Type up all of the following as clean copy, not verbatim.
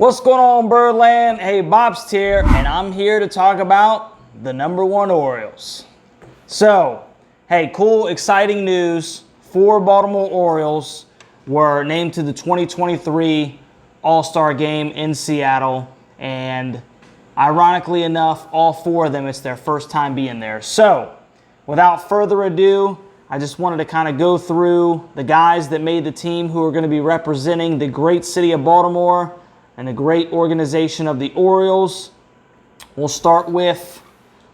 What's going on, Birdland? Hey, Bopst here, and I'm here to talk about the #1 Orioles. So, hey, cool, exciting news. 4 Baltimore Orioles were named to the 2023 All-Star Game in Seattle, and ironically enough, all 4 of them, it's their first time being there. So, without further ado, I just wanted to kind of go through the guys that made the team who are going to be representing the great city of Baltimore and the great organization of the Orioles. We'll start with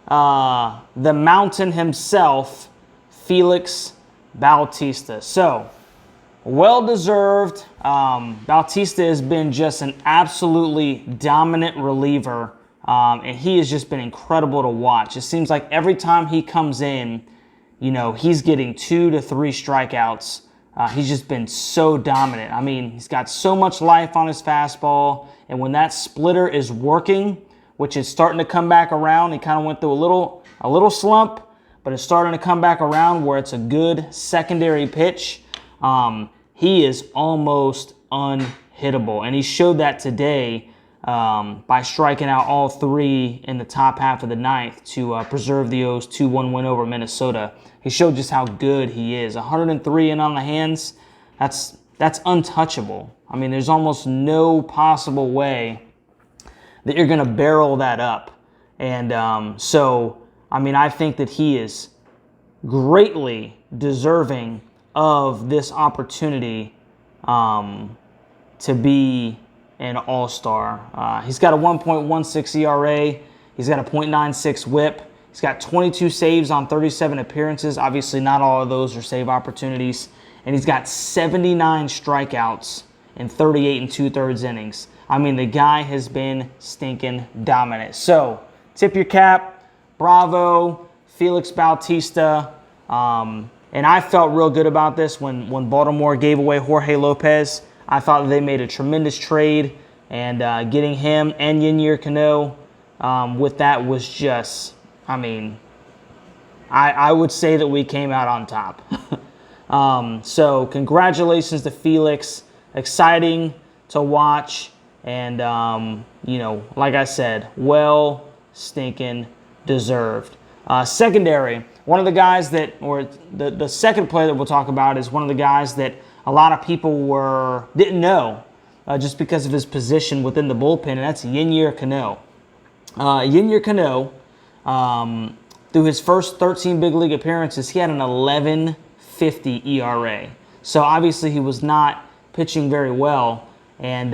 the mountain himself, Felix Bautista. So, well-deserved. Bautista has been just an absolutely dominant reliever, and he has just been incredible to watch. It seems like every time he comes in, you know, he's getting 2 to 3 strikeouts. He's just been so dominant. I mean, he's got so much life on his fastball, and when that splitter is working, which is starting to come back around, he kind of went through a little slump, but it's starting to come back around where it's a good secondary pitch. He is almost unhittable, and he showed that today by striking out all 3 in the top half of the ninth to preserve the O's 2-1 win over Minnesota. He showed just how good he is. 103 in on the hands, that's untouchable. I mean, there's almost no possible way that you're going to barrel that up. And so, I mean, I think that he is greatly deserving of this opportunity to be an all-star. He's got a 1.16 ERA. He's got a .96 whip. He's got 22 saves on 37 appearances. Obviously, not all of those are save opportunities. And he's got 79 strikeouts in 38 2/3 innings. I mean, the guy has been stinking dominant. So, tip your cap. Bravo, Felix Bautista. And I felt real good about this when Baltimore gave away Jorge Lopez. I thought that they made a tremendous trade, and getting him and Yennier Cano with that was just, I mean, I would say that we came out on top. So congratulations to Felix. Exciting to watch, and, you know, like I said, well stinking deserved. Secondary, one of the guys that, or the second player that we'll talk about is one of the guys that a lot of people didn't know just because of his position within the bullpen, and that's Yennier Cano. Yennier Cano, through his first 13 big league appearances, he had an 11.50 ERA. So obviously he was not pitching very well, and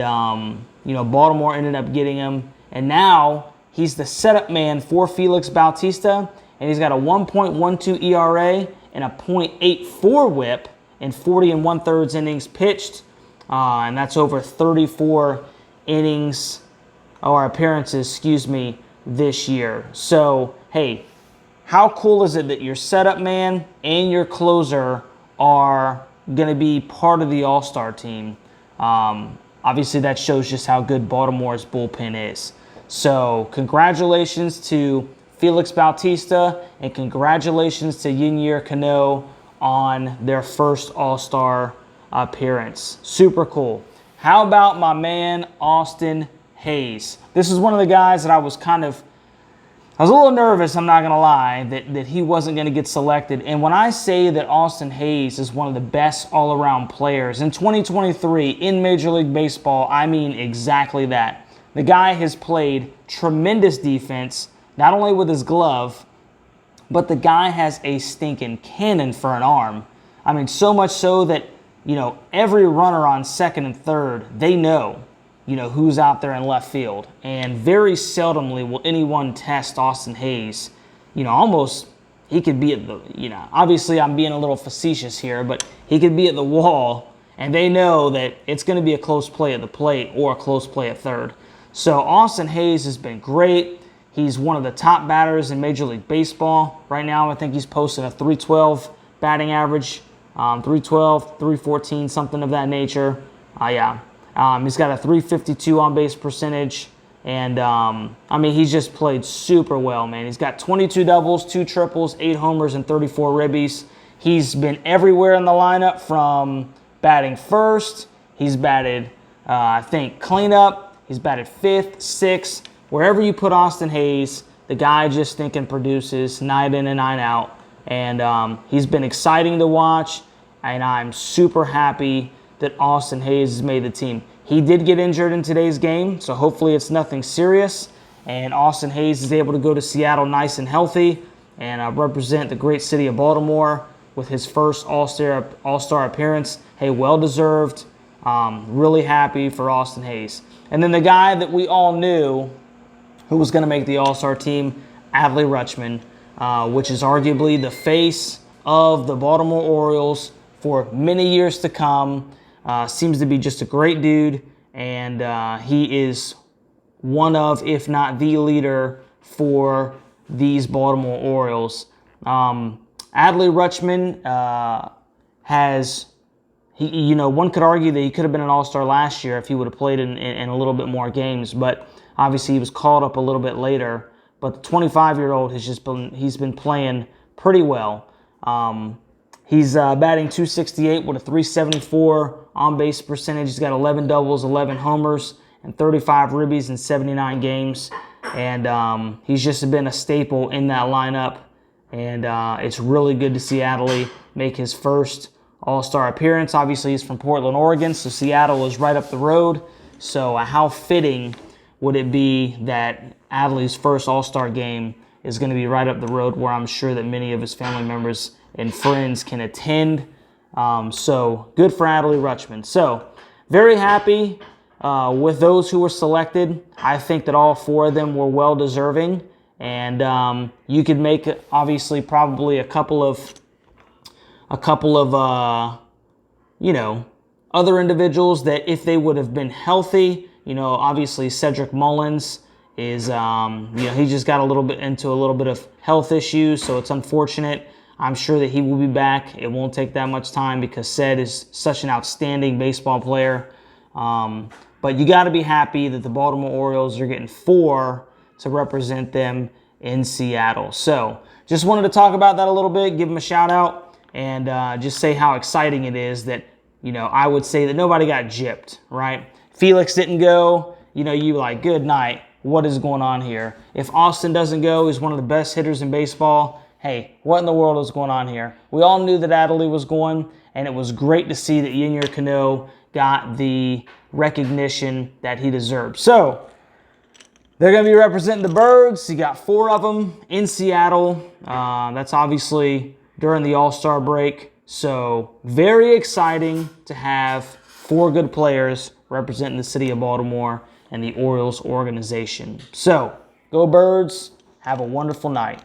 you know, Baltimore ended up getting him, and now he's the setup man for Felix Bautista, and he's got a 1.12 ERA and a .84 whip in 40 1/3 innings pitched, and that's over 34 innings or appearances, excuse me, this year. So, hey, how cool is it that your setup man and your closer are going to be part of the All-Star team? Obviously, that shows just how good Baltimore's bullpen is. So, congratulations to Felix Bautista, and congratulations to Yennier Cano on their first All-Star appearance. Super cool. How about my man, Austin Hayes? This is one of the guys that I was a little nervous, I'm not going to lie, that he wasn't going to get selected. And when I say that Austin Hayes is one of the best all-around players in 2023 in Major League Baseball, I mean exactly that. The guy has played tremendous defense, not only with his glove, but the guy has a stinking cannon for an arm. I mean, so much so that, you know, every runner on second and third, they know, you know, who's out there in left field. And very seldomly will anyone test Austin Hayes. You know, almost he could be at the, you know, obviously I'm being a little facetious here, but he could be at the wall, and they know that it's going to be a close play at the plate or a close play at third. So Austin Hayes has been great. He's one of the top batters in Major League Baseball. Right now, I think he's posting a .312 batting average, .312, .314, something of that nature. He's got a .352 on-base percentage. And, I mean, he's just played super well, man. He's got 22 doubles, 2 triples, 8 homers, and 34 ribbies. He's been everywhere in the lineup, from batting first. He's batted, I think, cleanup. He's batted 5th, 6th. Wherever you put Austin Hayes, the guy just stinking produces night in and night out. And he's been exciting to watch, and I'm super happy that Austin Hayes has made the team. He did get injured in today's game, so hopefully it's nothing serious. And Austin Hayes is able to go to Seattle nice and healthy and represent the great city of Baltimore with his first All-Star appearance. Hey, well-deserved. Really happy for Austin Hayes. And then the guy that we all knew who was going to make the All-Star team, Adley Rutschman, which is arguably the face of the Baltimore Orioles for many years to come. Seems to be just a great dude, and he is one of, if not the leader for these Baltimore Orioles. Adley Rutschman one could argue that he could have been an All-Star last year if he would have played in a little bit more games, but obviously he was called up a little bit later. But the 25-year-old he's been playing pretty well. He's batting .268 with a .374 on-base percentage. He's got 11 doubles, 11 homers, and 35 ribbies in 79 games. And he's just been a staple in that lineup. And it's really good to see Adley make his first All-Star appearance. Obviously, he's from Portland, Oregon, so Seattle is right up the road. So how fitting would it be that Adley's first All-Star game is going to be right up the road, where I'm sure that many of his family members and friends can attend. So good for Adley Rutschman. So very happy with those who were selected. I think that all 4 of them were well-deserving. And you could make, obviously, probably a couple of other individuals that if they would have been healthy, obviously Cedric Mullins is, he just got into a little bit of health issues, so it's unfortunate. I'm sure that he will be back. It won't take that much time because Ced is such an outstanding baseball player. But you got to be happy that the Baltimore Orioles are getting 4 to represent them in Seattle. So just wanted to talk about that a little bit, give them a shout out, and just say how exciting it is that, I would say that nobody got gypped, right? Felix didn't go. You like, good night. What is going on here? If Austin doesn't go, he's one of the best hitters in baseball. Hey, what in the world is going on here? We all knew that Adley was going, and it was great to see that Yennier Cano got the recognition that he deserved. So they're going to be representing the Birds. You got 4 of them in Seattle. That's obviously during the All-Star break. So very exciting to have 4 good players representing the city of Baltimore and the Orioles organization. So go Birds. Have a wonderful night.